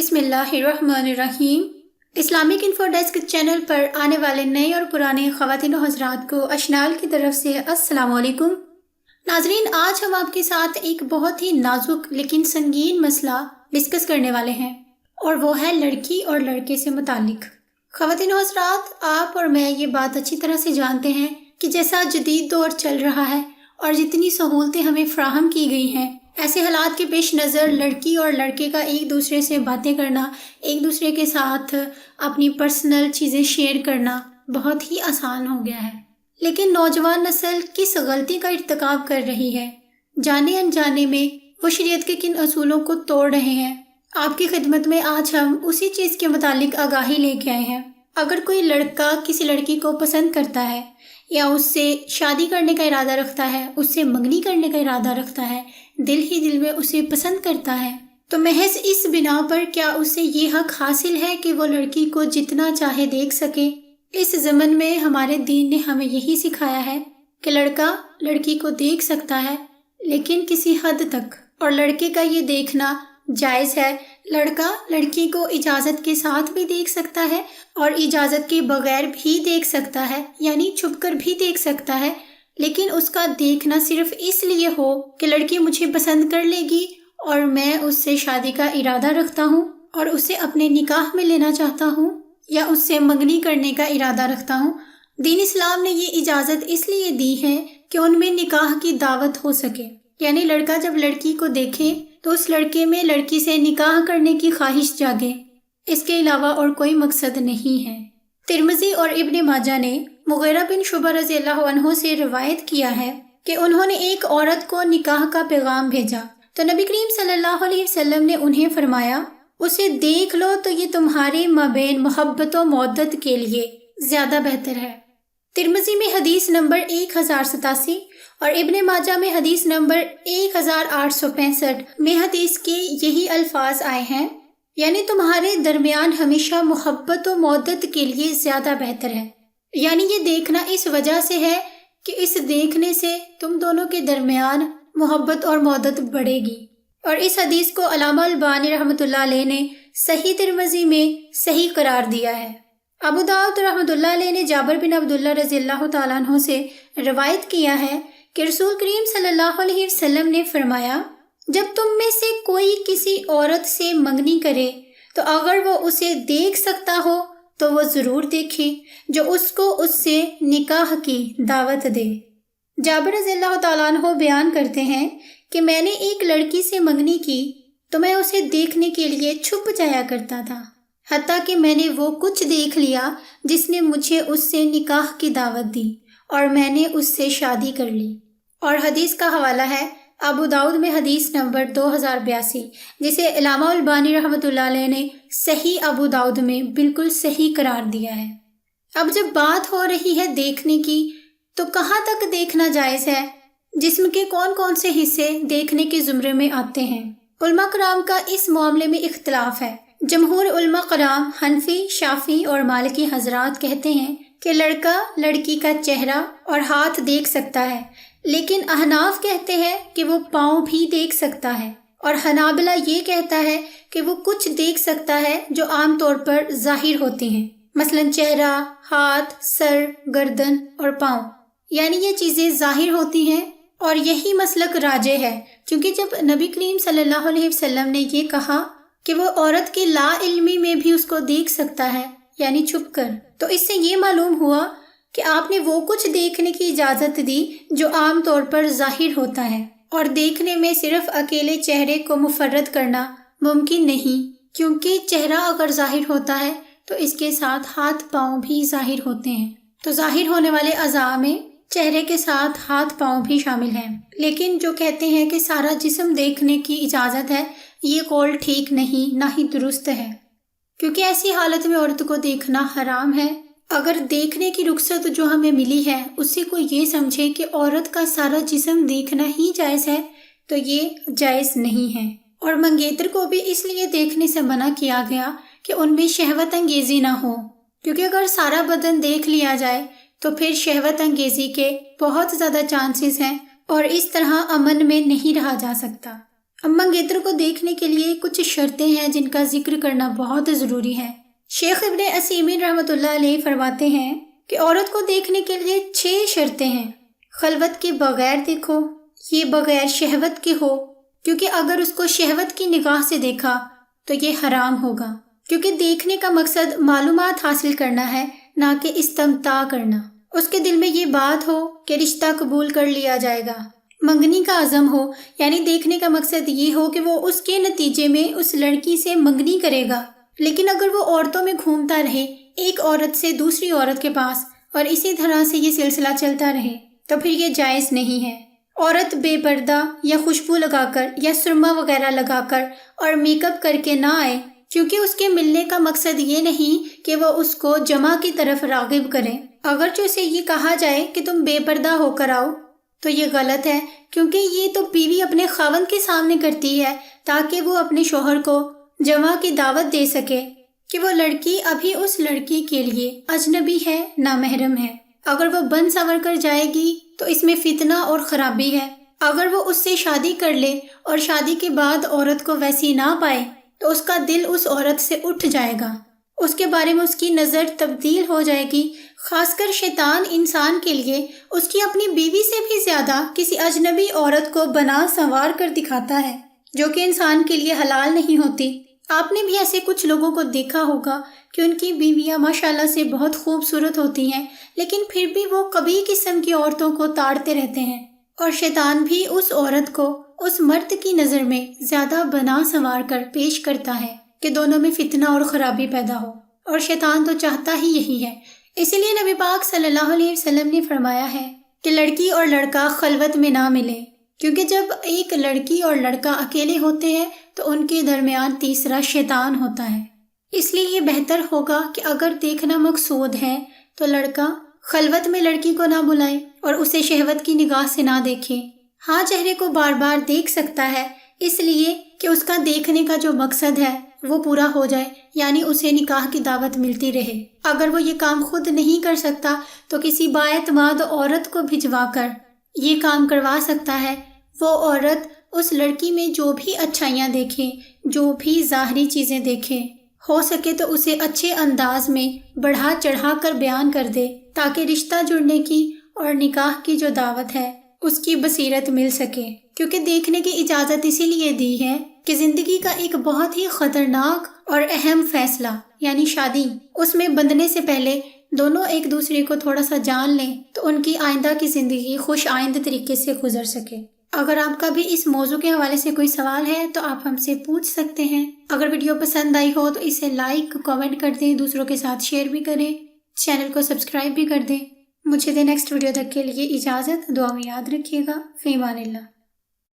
بسم اللہ الرحمن الرحیم۔ اسلامک انفو ڈیسک چینل پر آنے والے نئے اور پرانے خواتین و حضرات کو اشنال کی طرف سے السلام علیکم۔ ناظرین، آج ہم آپ کے ساتھ ایک بہت ہی نازک لیکن سنگین مسئلہ ڈسکس کرنے والے ہیں، اور وہ ہے لڑکی اور لڑکے سے متعلق۔ خواتین و حضرات، آپ اور میں یہ بات اچھی طرح سے جانتے ہیں کہ جیسا جدید دور چل رہا ہے اور جتنی سہولتیں ہمیں فراہم کی گئی ہیں، ایسے حالات کے پیش نظر لڑکی اور لڑکے کا ایک دوسرے سے باتیں کرنا، ایک دوسرے کے ساتھ اپنی پرسنل چیزیں شیئر کرنا بہت ہی آسان ہو گیا ہے۔ لیکن نوجوان نسل کس غلطی کا ارتکاب کر رہی ہے؟ جانے انجانے میں وہ شریعت کے کن اصولوں کو توڑ رہے ہیں؟ آپ کی خدمت میں آج ہم اسی چیز کے متعلق آگاہی لے کے آئے ہیں۔ اگر کوئی لڑکا کسی لڑکی کو پسند کرتا ہے یا اس سے شادی کرنے کا ارادہ رکھتا ہے، اس سے منگنی کرنے کا ارادہ رکھتا ہے، دل ہی دل میں اسے پسند کرتا ہے، تو محض اس بنا پر کیا اسے یہ حق حاصل ہے کہ وہ لڑکی کو جتنا چاہے دیکھ سکے؟ اس زمن میں ہمارے دین نے ہمیں یہی سکھایا ہے کہ لڑکا لڑکی کو دیکھ سکتا ہے، لیکن کسی حد تک، اور لڑکے کا یہ دیکھنا جائز ہے۔ لڑکا لڑکی کو اجازت کے ساتھ بھی دیکھ سکتا ہے اور اجازت کے بغیر بھی دیکھ سکتا ہے، یعنی چھپ کر بھی دیکھ سکتا ہے، لیکن اس کا دیکھنا صرف اس لیے ہو کہ لڑکی مجھے پسند کر لے گی اور میں اس سے شادی کا ارادہ رکھتا ہوں اور اسے اپنے نکاح میں لینا چاہتا ہوں یا اس سے منگنی کرنے کا ارادہ رکھتا ہوں۔ دین اسلام نے یہ اجازت اس لیے دی ہے کہ ان میں نکاح کی دعوت ہو سکے، یعنی لڑکا جب لڑکی کو دیکھے تو اس لڑکے میں لڑکی سے نکاح کرنے کی خواہش جاگے، اس کے علاوہ اور کوئی مقصد نہیں ہے۔ ترمذی اور ابن ماجہ نے مغیرہ بن شعبہ رضی اللہ عنہ سے روایت کیا ہے کہ انہوں نے ایک عورت کو نکاح کا پیغام بھیجا تو نبی کریم صلی اللہ علیہ وسلم نے انہیں فرمایا، اسے دیکھ لو تو یہ تمہارے مابین محبت و مودت کے لیے زیادہ بہتر ہے۔ ترمذی میں حدیث نمبر 1087 اور ابن ماجہ میں حدیث نمبر 1865 میں حدیث کے یہی الفاظ آئے ہیں، یعنی تمہارے درمیان ہمیشہ محبت و مودت کے لیے زیادہ بہتر ہے۔ یعنی یہ دیکھنا اس وجہ سے ہے کہ اس دیکھنے سے تم دونوں کے درمیان محبت اور مودت بڑھے گی۔ اور اس حدیث کو علامہ البانی رحمۃ اللہ علیہ نے صحیح ترمذی میں صحیح قرار دیا ہے۔ ابو داؤد رحمۃ اللہ علیہ نے جابر بن عبداللہ رضی اللہ تعالیٰ عنہ سے روایت کیا ہے کہ رسول کریم صلی اللہ علیہ وسلم نے فرمایا، جب تم میں سے کوئی کسی عورت سے منگنی کرے تو اگر وہ اسے دیکھ سکتا ہو تو وہ ضرور دیکھے جو اس کو اس سے نکاح کی دعوت دے۔ جابر رضی اللہ تعالیٰ عنہ بیان کرتے ہیں کہ میں نے ایک لڑکی سے منگنی کی تو میں اسے دیکھنے کے لیے چھپ جایا کرتا تھا، حتیٰ کہ میں نے وہ کچھ دیکھ لیا جس نے مجھے اس سے نکاح کی دعوت دی اور میں نے اس سے شادی کر لی۔ اور حدیث کا حوالہ ہے ابو داؤد میں حدیث نمبر 2082، جسے علامہ البانی رحمۃ اللہ علیہ نے صحیح ابو داؤد میں بالکل صحیح قرار دیا ہے۔ اب جب بات ہو رہی ہے دیکھنے کی، تو کہاں تک دیکھنا جائز ہے؟ جسم کے کون کون سے حصے دیکھنے کے زمرے میں آتے ہیں؟ علماء کرام کا اس معاملے میں اختلاف ہے۔ جمہور علماء کرام حنفی، شافعی اور مالکی حضرات کہتے ہیں کہ لڑکا لڑکی کا چہرہ اور ہاتھ دیکھ سکتا ہے، لیکن احناف کہتے ہیں کہ وہ پاؤں بھی دیکھ سکتا ہے، اور حنابلہ یہ کہتا ہے کہ وہ کچھ دیکھ سکتا ہے جو عام طور پر ظاہر ہوتی ہیں، مثلا چہرہ، ہاتھ، سر، گردن اور پاؤں، یعنی یہ چیزیں ظاہر ہوتی ہیں۔ اور یہی مسلک راجح ہے، کیونکہ جب نبی کریم صلی اللہ علیہ وسلم نے یہ کہا کہ وہ عورت کی لا علمی میں بھی اس کو دیکھ سکتا ہے، یعنی چھپ کر، تو اس سے یہ معلوم ہوا کہ آپ نے وہ کچھ دیکھنے کی اجازت دی جو عام طور پر ظاہر ہوتا ہے، اور دیکھنے میں صرف اکیلے چہرے کو مفرد کرنا ممکن نہیں، کیونکہ چہرہ اگر ظاہر ہوتا ہے تو اس کے ساتھ ہاتھ پاؤں بھی ظاہر ہوتے ہیں، تو ظاہر ہونے والے اعضاء میں چہرے کے ساتھ ہاتھ پاؤں بھی شامل ہیں۔ لیکن جو کہتے ہیں کہ سارا جسم دیکھنے کی اجازت ہے، یہ قول ٹھیک نہیں، نہ ہی درست ہے، کیونکہ ایسی حالت میں عورت کو دیکھنا حرام ہے۔ اگر دیکھنے کی رخصت جو ہمیں ملی ہے اس سے کوئی یہ سمجھے کہ عورت کا سارا جسم دیکھنا ہی جائز ہے، تو یہ جائز نہیں ہے۔ اور منگیتر کو بھی اس لیے دیکھنے سے منع کیا گیا کہ ان میں شہوت انگیزی نہ ہو، کیونکہ اگر سارا بدن دیکھ لیا جائے تو پھر شہوت انگیزی کے بہت زیادہ چانسز ہیں اور اس طرح امن میں نہیں رہا جا سکتا۔ اب منگیتر کو دیکھنے کے لیے کچھ شرطیں ہیں جن کا ذکر کرنا بہت ضروری ہے۔ شیخ ابن عثیمین رحمۃ اللہ علیہ فرماتے ہیں کہ عورت کو دیکھنے کے لیے 6 شرطیں ہیں۔ خلوت کے بغیر دیکھو، یہ بغیر شہوت کے ہو، کیونکہ اگر اس کو شہوت کی نگاہ سے دیکھا تو یہ حرام ہوگا، کیونکہ دیکھنے کا مقصد معلومات حاصل کرنا ہے، نہ کہ استمتاع کرنا۔ اس کے دل میں یہ بات ہو کہ رشتہ قبول کر لیا جائے گا، منگنی کا عزم ہو، یعنی دیکھنے کا مقصد یہ ہو کہ وہ اس کے نتیجے میں اس لڑکی سے منگنی کرے گا۔ لیکن اگر وہ عورتوں میں گھومتا رہے، ایک عورت سے دوسری عورت کے پاس، اور اسی طرح سے یہ سلسلہ چلتا رہے، تو پھر یہ جائز نہیں ہے۔ عورت بے پردہ یا خوشبو لگا کر یا سرما وغیرہ لگا کر اور میک اپ کر کے نہ آئے، کیونکہ اس کے ملنے کا مقصد یہ نہیں کہ وہ اس کو جمع کی طرف راغب کرے۔ اگرچہ اسے یہ کہا جائے کہ تم بے پردہ ہو کر آؤ تو یہ غلط ہے، کیونکہ یہ تو بیوی اپنے خاوند کے سامنے کرتی ہے تاکہ وہ اپنے شوہر کو جمع کی دعوت دے سکے کہ وہ لڑکی ابھی اس لڑکی کے لیے اجنبی ہے، نامحرم ہے۔ اگر وہ بن سنور کر جائے گی تو اس میں فتنہ اور خرابی ہے۔ اگر وہ اس سے شادی کر لے اور شادی کے بعد عورت کو ویسی نہ پائے تو اس کا دل اس عورت سے اٹھ جائے گا، اس کے بارے میں اس کی نظر تبدیل ہو جائے گی۔ خاص کر شیطان انسان کے لیے اس کی اپنی بیوی سے بھی زیادہ کسی اجنبی عورت کو بنا سنوار کر دکھاتا ہے، جو کہ انسان کے لیے حلال نہیں ہوتی۔ آپ نے بھی ایسے کچھ لوگوں کو دیکھا ہوگا کہ ان کی بیویاں ماشاءاللہ سے بہت خوبصورت ہوتی ہیں، لیکن پھر بھی وہ کبھی قسم کی عورتوں کو تاڑتے رہتے ہیں، اور شیطان بھی اس عورت کو اس مرد کی نظر میں زیادہ بنا سنوار کر پیش کرتا ہے کہ دونوں میں فتنہ اور خرابی پیدا ہو، اور شیطان تو چاہتا ہی یہی ہے۔ اسی لیے نبی پاک صلی اللہ علیہ وسلم نے فرمایا ہے کہ لڑکی اور لڑکا خلوت میں نہ ملے، کیونکہ جب ایک لڑکی اور لڑکا اکیلے ہوتے ہیں تو ان کے درمیان تیسرا شیطان ہوتا ہے۔ اس لیے یہ بہتر ہوگا کہ اگر دیکھنا مقصود ہے تو لڑکا خلوت میں لڑکی کو نہ بلائے اور اسے شہوت کی نگاہ سے نہ دیکھے۔ ہاں، چہرے کو بار بار دیکھ سکتا ہے، اس لیے کہ اس کا دیکھنے کا جو مقصد ہے وہ پورا ہو جائے، یعنی اسے نکاح کی دعوت ملتی رہے۔ اگر وہ یہ کام خود نہیں کر سکتا تو کسی بااعتماد عورت کو بھجوا کر یہ کام کروا سکتا ہے۔ وہ عورت اس لڑکی میں جو بھی اچھائیاں دیکھے، جو بھی ظاہری چیزیں دیکھے، ہو سکے تو اسے اچھے انداز میں بڑھا چڑھا کر بیان کر دے، تاکہ رشتہ جڑنے کی اور نکاح کی جو دعوت ہے اس کی بصیرت مل سکے۔ کیونکہ دیکھنے کی اجازت اسی لیے دی ہے کہ زندگی کا ایک بہت ہی خطرناک اور اہم فیصلہ یعنی شادی، اس میں بندھنے سے پہلے دونوں ایک دوسرے کو تھوڑا سا جان لیں تو ان کی آئندہ کی زندگی خوش آئند طریقے سے گزر سکے۔ اگر آپ کا بھی اس موضوع کے حوالے سے کوئی سوال ہے تو آپ ہم سے پوچھ سکتے ہیں۔ اگر ویڈیو پسند آئی ہو تو اسے لائک، کامنٹ کر دیں، دوسروں کے ساتھ شیئر بھی کریں، چینل کو سبسکرائب بھی کر دیں۔ مجھے دے نیکسٹ ویڈیو تک کے لیے اجازت، دعا میں یاد رکھیے گا۔ فی امان اللہ۔